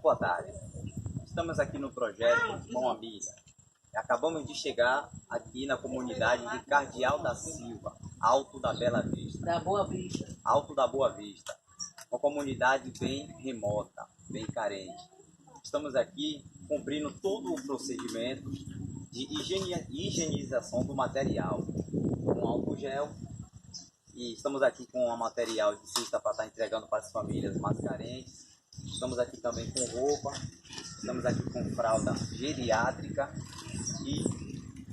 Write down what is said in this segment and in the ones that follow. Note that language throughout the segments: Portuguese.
Boa tarde. Estamos aqui no projeto Mão Amiga. Acabamos de chegar aqui na comunidade de Cardeal da Silva, Alto da Bela Vista. Da Boa Vista. Alto da Boa Vista. Uma comunidade bem remota, bem carente. Estamos aqui cumprindo todo o procedimento de higienização do material, com álcool gel. E estamos aqui com o material de cesta para estar entregando para as famílias mais carentes. Estamos aqui também com roupa, estamos aqui com fralda geriátrica e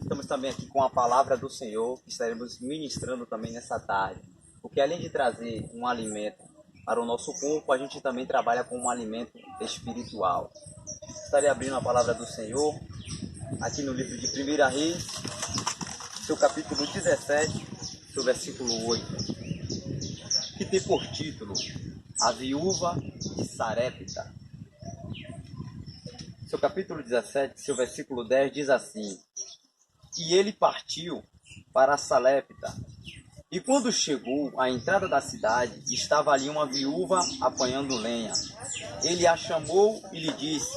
estamos também aqui com a palavra do Senhor que estaremos ministrando também nessa tarde. Porque além de trazer um alimento para o nosso corpo, a gente também trabalha com um alimento espiritual. Estarei abrindo a palavra do Senhor aqui no livro de 1 Reis, seu capítulo 17, seu versículo 8, que tem por título A Viúva de Sarepta. Seu capítulo 17, seu versículo 10 diz assim: E ele partiu para Sarepta, e quando chegou à entrada da cidade, estava ali uma viúva apanhando lenha. Ele a chamou e lhe disse: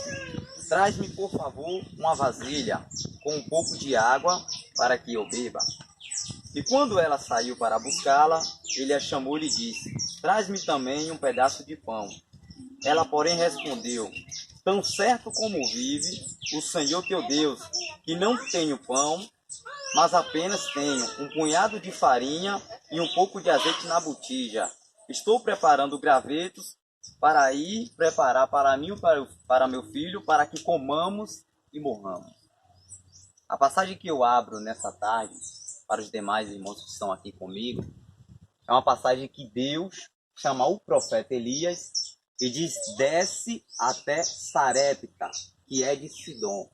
Traz-me, por favor, uma vasilha com um pouco de água para que eu beba. E quando ela saiu para buscá-la, ele a chamou e lhe disse: Traz-me também um pedaço de pão. Ela, porém, respondeu: Tão certo como vive o Senhor teu Deus, que não tenho pão, mas apenas tenho um punhado de farinha e um pouco de azeite na botija. Estou preparando gravetos para ir preparar para mim e para meu filho, para que comamos e morramos. A passagem que eu abro nessa tarde, para os demais irmãos que estão aqui comigo, é uma passagem que Deus chama o profeta Elias e diz: desce até Sarepta, que é de Sidom.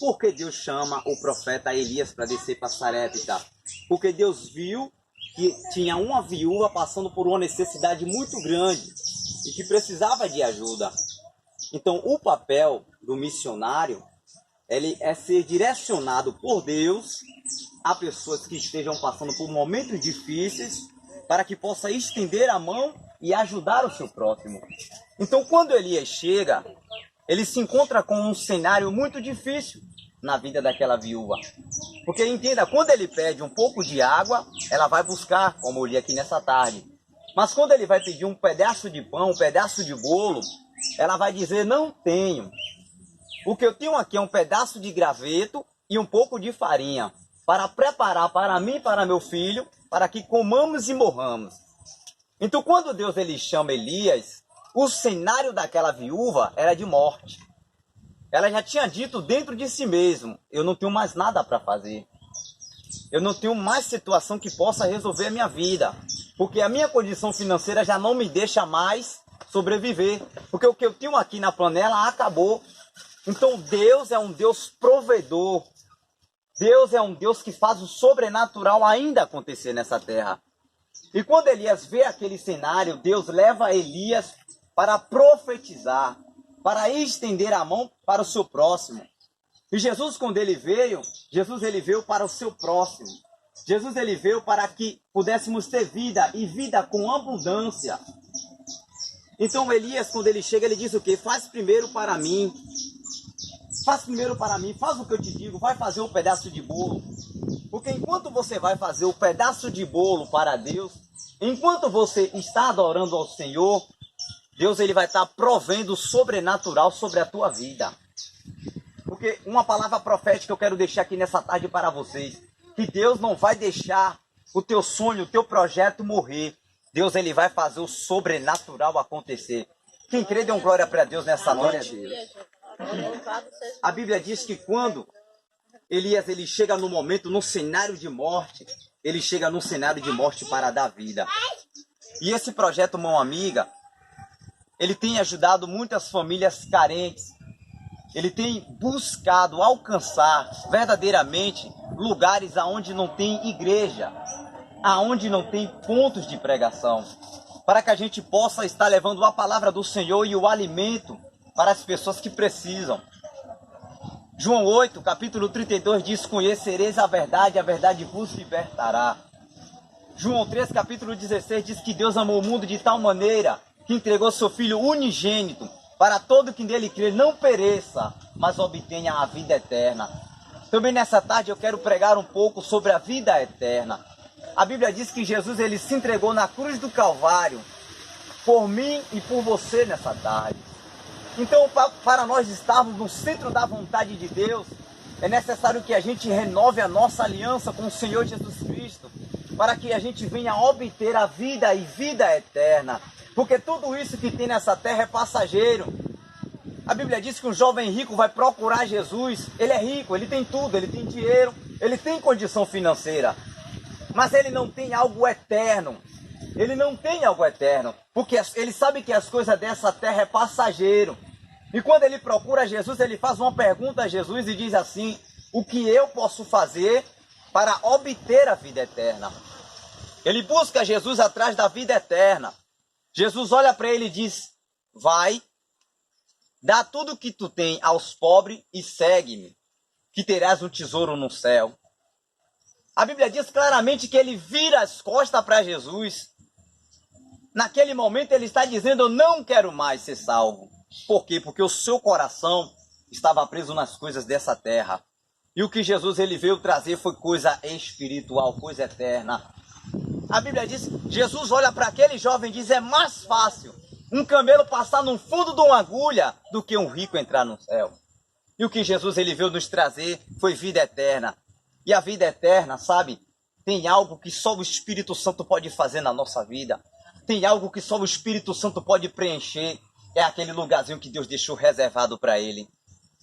Por que Deus chama o profeta Elias para descer para Sarepta? Porque Deus viu que tinha uma viúva passando por uma necessidade muito grande e que precisava de ajuda. Então, o papel do missionário, ele é ser direcionado por Deus a pessoas que estejam passando por momentos difíceis, para que possa estender a mão e ajudar o seu próximo. Então, quando Elias chega, ele se encontra com um cenário muito difícil na vida daquela viúva. Porque entenda, quando ele pede um pouco de água, ela vai buscar, como eu li aqui nessa tarde. Mas quando ele vai pedir um pedaço de pão, um pedaço de bolo, ela vai dizer: não tenho. O que eu tenho aqui é um pedaço de graveto e um pouco de farinha, para preparar para mim e para meu filho, para que comamos e morramos. Então, quando Deus ele chama Elias, o cenário daquela viúva era de morte. Ela já tinha dito dentro de si mesmo: eu não tenho mais nada para fazer. Eu não tenho mais situação que possa resolver a minha vida, porque a minha condição financeira já não me deixa mais sobreviver, porque o que eu tenho aqui na panela acabou. Então Deus é um Deus provedor. Deus é um Deus que faz o sobrenatural ainda acontecer nessa terra. E quando Elias vê aquele cenário, Deus leva Elias para profetizar, para estender a mão para o seu próximo. E Jesus, quando ele veio para o seu próximo. Jesus ele veio para que pudéssemos ter vida e vida com abundância. Então Elias, quando ele chega, ele diz o quê? Faz primeiro para mim. Faz primeiro para mim, faz o que eu te digo, vai fazer um pedaço de bolo. Porque enquanto você vai fazer o pedaço de bolo para Deus, enquanto você está adorando ao Senhor, Deus ele vai estar provendo o sobrenatural sobre a tua vida. Porque uma palavra profética eu quero deixar aqui nessa tarde para vocês, que Deus não vai deixar o teu sonho, o teu projeto morrer. Deus ele vai fazer o sobrenatural acontecer. Quem crê, dê um glória para Deus nessa noite. A Bíblia diz que quando Elias ele chega no momento, no cenário de morte, ele chega num cenário de morte para dar vida. E esse projeto Mão Amiga, ele tem ajudado muitas famílias carentes. Ele tem buscado alcançar verdadeiramente lugares aonde não tem igreja, aonde não tem pontos de pregação, para que a gente possa estar levando a palavra do Senhor e o alimento para as pessoas que precisam. João 8, capítulo 32 diz: conhecereis a verdade vos libertará. João 3, capítulo 16 diz que Deus amou o mundo de tal maneira que entregou seu Filho unigênito, para todo que nele crê não pereça, mas obtenha a vida eterna. Também nessa tarde eu quero pregar um pouco sobre a vida eterna. A Bíblia diz que Jesus ele se entregou na cruz do Calvário, por mim e por você nessa tarde. Então, para nós estarmos no centro da vontade de Deus, é necessário que a gente renove a nossa aliança com o Senhor Jesus Cristo, para que a gente venha obter a vida e vida eterna. Porque tudo isso que tem nessa terra é passageiro. A Bíblia diz que um jovem rico vai procurar Jesus. Ele é rico, ele tem tudo, ele tem dinheiro, ele tem condição financeira. Mas ele não tem algo eterno. Ele não tem algo eterno, porque ele sabe que as coisas dessa terra é passageiro. E quando ele procura Jesus, ele faz uma pergunta a Jesus e diz assim: o que eu posso fazer para obter a vida eterna? Ele busca Jesus atrás da vida eterna. Jesus olha para ele e diz: vai, dá tudo que tu tem aos pobres e segue-me, que terás um tesouro no céu. A Bíblia diz claramente que ele vira as costas para Jesus. Naquele momento ele está dizendo: eu não quero mais ser salvo. Por quê? Porque o seu coração estava preso nas coisas dessa terra. E o que Jesus ele veio trazer foi coisa espiritual, coisa eterna. A Bíblia diz, Jesus olha para aquele jovem e diz: é mais fácil um camelo passar no fundo de uma agulha do que um rico entrar no céu. E o que Jesus ele veio nos trazer foi vida eterna. E a vida eterna, sabe, tem algo que só o Espírito Santo pode fazer na nossa vida. Tem algo que só o Espírito Santo pode preencher. É aquele lugarzinho que Deus deixou reservado para ele.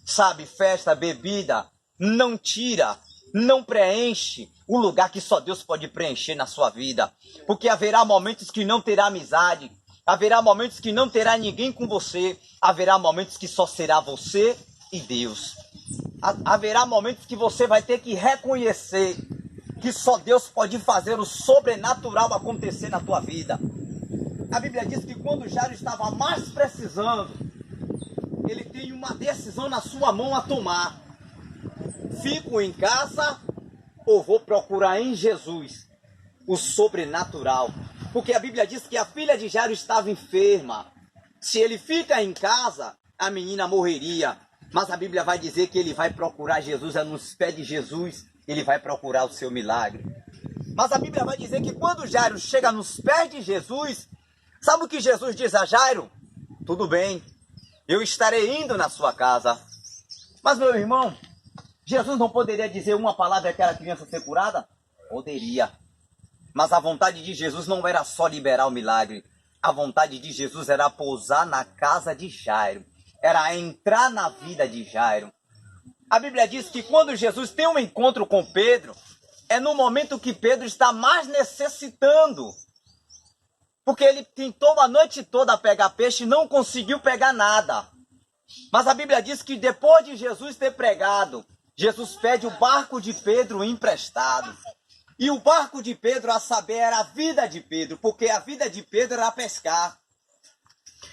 Sabe, festa, bebida, não tira, não preenche o lugar que só Deus pode preencher na sua vida. Porque haverá momentos que não terá amizade. Haverá momentos que não terá ninguém com você. Haverá momentos que só será você e Deus. Haverá momentos que você vai ter que reconhecer que só Deus pode fazer o sobrenatural acontecer na tua vida. A Bíblia diz que quando Jairo estava mais precisando, ele tem uma decisão na sua mão a tomar. Fico em casa ou vou procurar em Jesus o sobrenatural? Porque a Bíblia diz que a filha de Jairo estava enferma. Se ele fica em casa, a menina morreria. Mas a Bíblia vai dizer que ele vai procurar Jesus, é nos pés de Jesus, ele vai procurar o seu milagre. Mas a Bíblia vai dizer que quando Jairo chega nos pés de Jesus, sabe o que Jesus diz a Jairo? Tudo bem, eu estarei indo na sua casa. Mas meu irmão, Jesus não poderia dizer uma palavra e aquela criança ser curada? Poderia. Mas a vontade de Jesus não era só liberar o milagre. A vontade de Jesus era pousar na casa de Jairo. Era entrar na vida de Jairo. A Bíblia diz que quando Jesus tem um encontro com Pedro, é no momento que Pedro está mais necessitando. Porque ele tentou a noite toda pegar peixe e não conseguiu pegar nada. Mas a Bíblia diz que depois de Jesus ter pregado, Jesus pede o barco de Pedro emprestado. E o barco de Pedro, a saber, era a vida de Pedro, porque a vida de Pedro era pescar.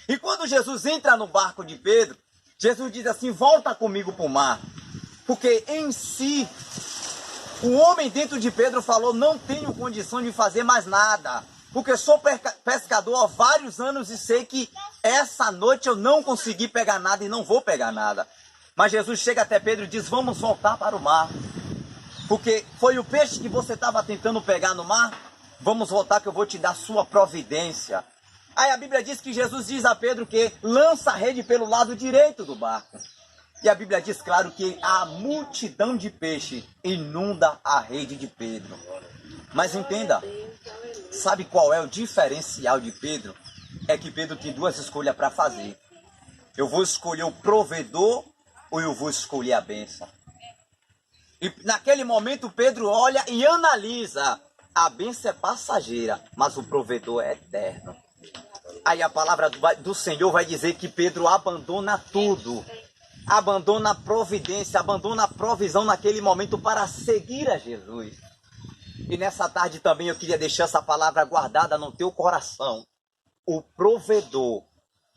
E quando Jesus entra no barco de Pedro, Jesus diz assim: volta comigo para o mar. Porque em si, o homem dentro de Pedro falou: não tenho condição de fazer mais nada. Porque sou pescador há vários anos e sei que essa noite eu não consegui pegar nada e não vou pegar nada. Mas Jesus chega até Pedro e diz: vamos voltar para o mar. Porque foi o peixe que você estava tentando pegar no mar. Vamos voltar que eu vou te dar sua providência. Aí a Bíblia diz que Jesus diz a Pedro que lança a rede pelo lado direito do barco. E a Bíblia diz claro que a multidão de peixe inunda a rede de Pedro. Mas entenda, sabe qual é o diferencial de Pedro? É que Pedro tem duas escolhas para fazer. Eu vou escolher o provedor ou eu vou escolher a bênção. E naquele momento Pedro olha e analisa. A bênção é passageira, mas o provedor é eterno. Aí a palavra do Senhor vai dizer que Pedro abandona tudo. Abandona a providência, abandona a provisão naquele momento para seguir a Jesus. E nessa tarde também eu queria deixar essa palavra guardada no teu coração. O provedor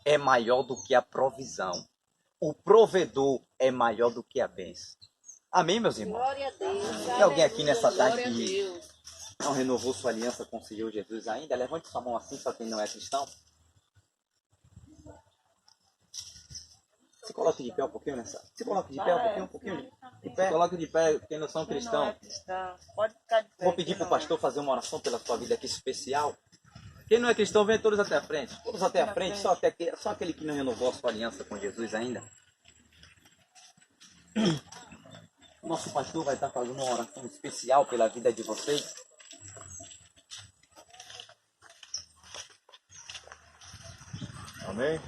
é maior do que a provisão. O provedor é maior do que a bênção. Amém, meus irmãos? Glória a Deus. Tem alguém aqui nessa tarde que não renovou sua aliança com o Senhor Jesus ainda? Levante sua mão assim, só quem não é cristão. Se coloque de pé um pouquinho, nessa. Se coloque de pé um pouquinho de pé. Se coloque de pé, porque não são cristãos. Pode ficar de pé. Vou pedir para o pastor fazer uma oração pela sua vida aqui especial. Quem não é cristão, vem todos até a frente. Todos até a frente, só aquele que não renovou a sua aliança com Jesus ainda. Nosso pastor vai estar fazendo uma oração especial pela vida de vocês. Amém?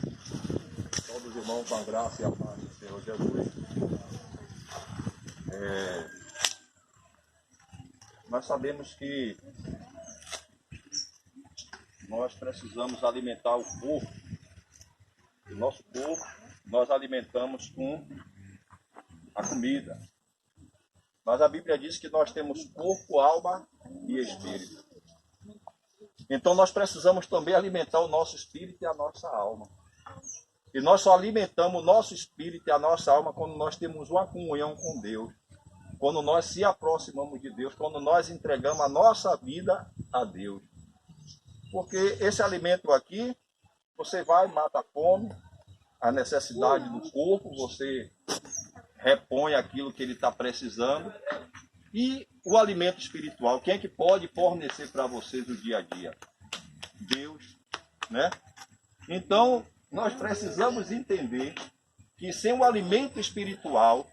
Todos os irmãos com a graça e a paz do Senhor Jesus. Nós sabemos que nós precisamos alimentar o corpo. O nosso corpo nós alimentamos com a comida. Mas a Bíblia diz que nós temos corpo, alma e espírito. Então nós precisamos também alimentar o nosso espírito e a nossa alma. E nós só alimentamos o nosso espírito e a nossa alma quando nós temos uma comunhão com Deus. Quando nós se aproximamos de Deus, quando nós entregamos a nossa vida a Deus. Porque esse alimento aqui, você vai, mata a fome, a necessidade do corpo, você repõe aquilo que ele está precisando. E o alimento espiritual, quem é que pode fornecer para vocês o dia a dia? Deus, né? Então, nós precisamos entender que sem o alimento espiritual,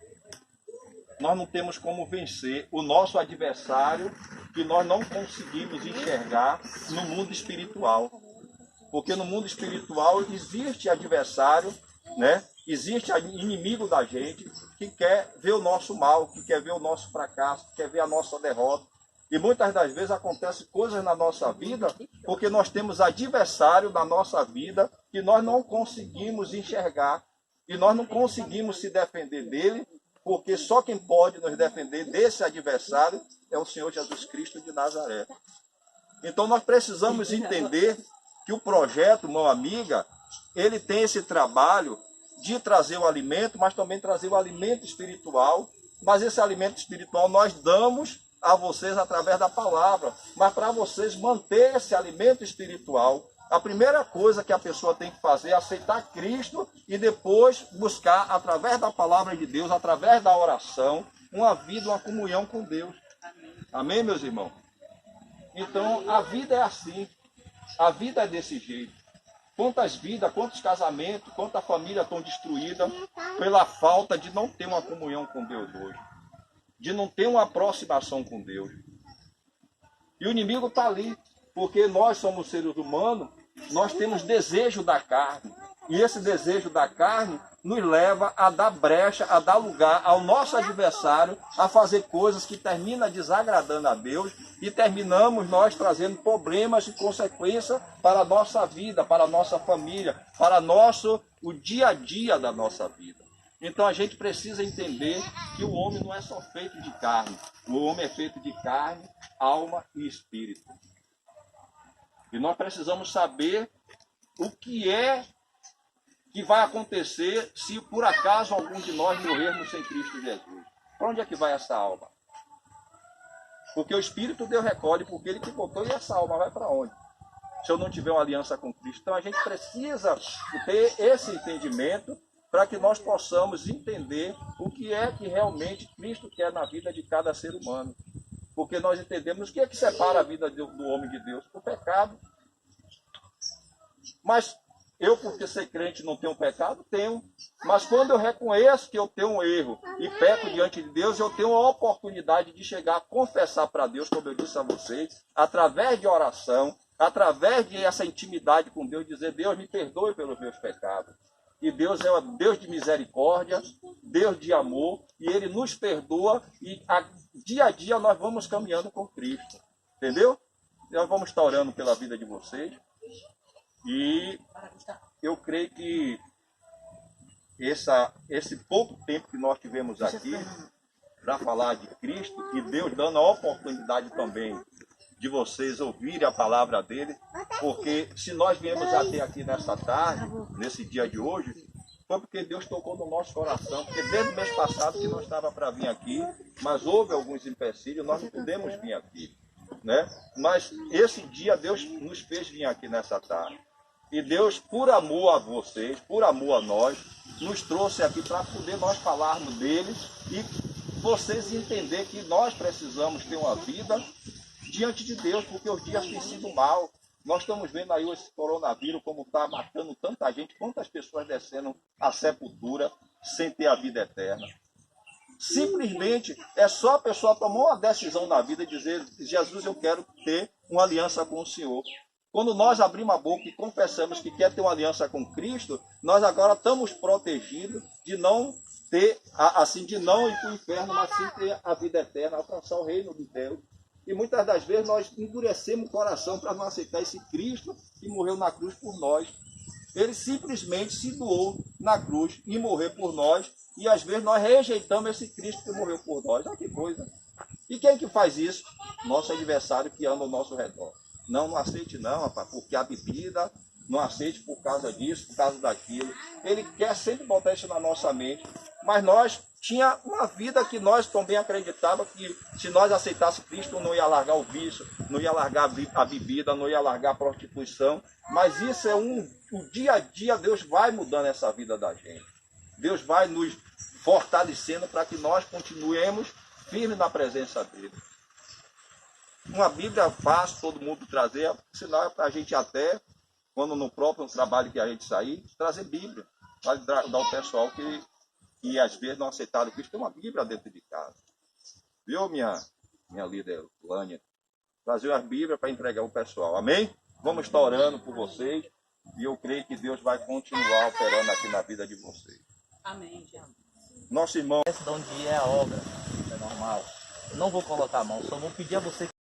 nós não temos como vencer o nosso adversário que nós não conseguimos enxergar no mundo espiritual. Porque no mundo espiritual existe adversário, né? Existe inimigo da gente que quer ver o nosso mal, que quer ver o nosso fracasso, que quer ver a nossa derrota. E muitas das vezes acontecem coisas na nossa vida porque nós temos adversário na nossa vida que nós não conseguimos enxergar e nós não conseguimos se defender dele, porque só quem pode nos defender desse adversário é o Senhor Jesus Cristo de Nazaré. Então nós precisamos entender que o projeto Mão Amiga, ele tem esse trabalho de trazer o alimento, mas também trazer o alimento espiritual. Mas esse alimento espiritual nós damos a vocês através da palavra. Mas para vocês manter esse alimento espiritual, a primeira coisa que a pessoa tem que fazer é aceitar Cristo e depois buscar, através da palavra de Deus, através da oração, uma vida, uma comunhão com Deus. Amém, meus irmãos? Então, a vida é assim. A vida é desse jeito. Quantas vidas, quantos casamentos, quantas famílias estão destruídas pela falta de não ter uma comunhão com Deus hoje. De não ter uma aproximação com Deus. E o inimigo está ali, porque nós somos seres humanos, nós temos desejo da carne. E esse desejo da carne nos leva a dar brecha, a dar lugar ao nosso adversário, a fazer coisas que terminam desagradando a Deus e terminamos nós trazendo problemas e consequências para a nossa vida, para a nossa família, para o dia a dia da nossa vida. Então a gente precisa entender que o homem não é só feito de carne, o homem é feito de carne, alma e espírito. E nós precisamos saber o que é que vai acontecer se por acaso algum de nós morrermos sem Cristo Jesus. Para onde é que vai essa alma? Porque o Espírito Deus recolhe, porque Ele que botou, e essa alma vai para onde? Se eu não tiver uma aliança com Cristo. Então a gente precisa ter esse entendimento para que nós possamos entender o que é que realmente Cristo quer na vida de cada ser humano. Porque nós entendemos o que é que separa a vida do homem de Deus? O pecado. Mas eu, por ser crente, não tenho pecado? Tenho. Mas quando eu reconheço que eu tenho um erro e peco diante de Deus, eu tenho a oportunidade de chegar a confessar para Deus, como eu disse a vocês, através de oração, através de essa intimidade com Deus, dizer: Deus, me perdoe pelos meus pecados. E Deus é um Deus de misericórdia, Deus de amor, e Ele nos perdoa, e dia a dia nós vamos caminhando com Cristo. Entendeu? Nós vamos estar orando pela vida de vocês. E eu creio que esse pouco tempo que nós tivemos aqui para falar de Cristo, e Deus dando a oportunidade também de vocês ouvirem a palavra dele, porque se nós viemos até aqui nessa tarde, nesse dia de hoje, foi porque Deus tocou no nosso coração, porque desde o mês passado que não estava para vir aqui, mas houve alguns empecilhos, nós não pudemos vir aqui, né? Mas esse dia Deus nos fez vir aqui nessa tarde. E Deus, por amor a vocês, por amor a nós, nos trouxe aqui para poder nós falarmos dele e vocês entenderem que nós precisamos ter uma vida diante de Deus, porque os dias têm sido mal. Nós estamos vendo aí esse coronavírus como está matando tanta gente, quantas pessoas descendo à sepultura sem ter a vida eterna. Simplesmente é só a pessoa tomar uma decisão na vida e dizer: Jesus, eu quero ter uma aliança com o Senhor. Quando nós abrimos a boca e confessamos que quer ter uma aliança com Cristo, nós agora estamos protegidos de não ter, assim, de não ir para o inferno, mas sim ter a vida eterna, alcançar o reino de Deus. E muitas das vezes nós endurecemos o coração para não aceitar esse Cristo que morreu na cruz por nós. Ele simplesmente se doou na cruz e morreu por nós. E às vezes nós rejeitamos esse Cristo que morreu por nós. Olha que coisa. E quem que faz isso? Nosso adversário que anda ao nosso redor. Não aceite não, rapaz, porque a bebida, não aceite por causa disso, por causa daquilo. Ele quer sempre botar isso na nossa mente. Mas nós tinha uma vida que nós também acreditávamos que se nós aceitássemos Cristo, não ia largar o vício, não ia largar a bebida, não ia largar a prostituição. Mas isso é o dia a dia, Deus vai mudando essa vida da gente. Deus vai nos fortalecendo para que nós continuemos firmes na presença dele. Uma Bíblia fácil, todo mundo trazer, senão é para a gente até, quando no próprio trabalho que a gente sair, trazer Bíblia. Para dar ao pessoal que às vezes não aceitaram Cristo, tem uma Bíblia dentro de casa. Viu, minha líder Lânia? Trazer as Bíblias para entregar ao pessoal. Amém? Vamos estar orando por vocês e eu creio que Deus vai continuar operando aqui na vida de vocês. Amém, Tiago. Nosso irmão, esse de onde é a obra, é normal. Eu não vou colocar a mão, só vou pedir a você